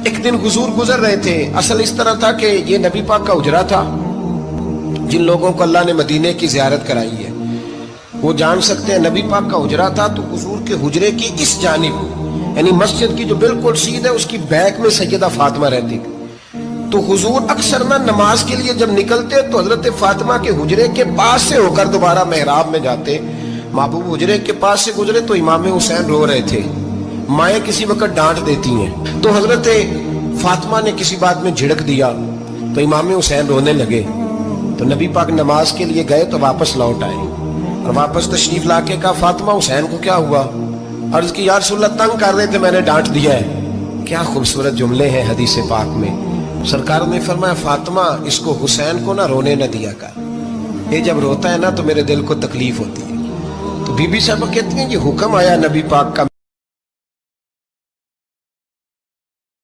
एक दिन हुजूर गुजर रहे थे। असल इस तरह था कि ये नबी पाक का उजरा था। जिन लोगों को अल्लाह ने मदीने की ज़ियारत कराई है वो जान सकते हैं, नबी पाक का उजरा था। तो हुजूर के हुजरे की इस जानिब यानी मस्जिद की जो बिल्कुल सीध है उसकी बैक में सैयदा फातिमा रहती थी। तो हुजूर अक्सर ना नमाज के लिए जब निकलते तो हजरत फातिमा के हुजरे के पास से होकर दोबारा मेहराब में जाते। महबूब हुजरे के पास से गुजरे तो इमाम हुसैन रो रहे थे। माएँ किसी वक्त डांट देती हैं, तो हजरत फातिमा ने किसी बात में झिड़क दिया तो इमाम हुसैन रोने लगे। तो नबी पाक नमाज के लिए गए तो वापस लौट आए और वापस तशरीफ लाके कहा, फातिमा हुसैन को क्या हुआ? अर्ज की, या रसूलल्लाह तंग कर रहे थे, मैंने डांट दिया है। क्या खूबसूरत जुमले हैं हदीस पाक में। सरकार ने फरमाया, फातिमा इसको हुसैन को ना रोने न दिया कर, ये जब रोता है ना तो मेरे दिल को तकलीफ होती है। तो बीबी साहब कहती हैं ये हुक्म आया नबी पाक का।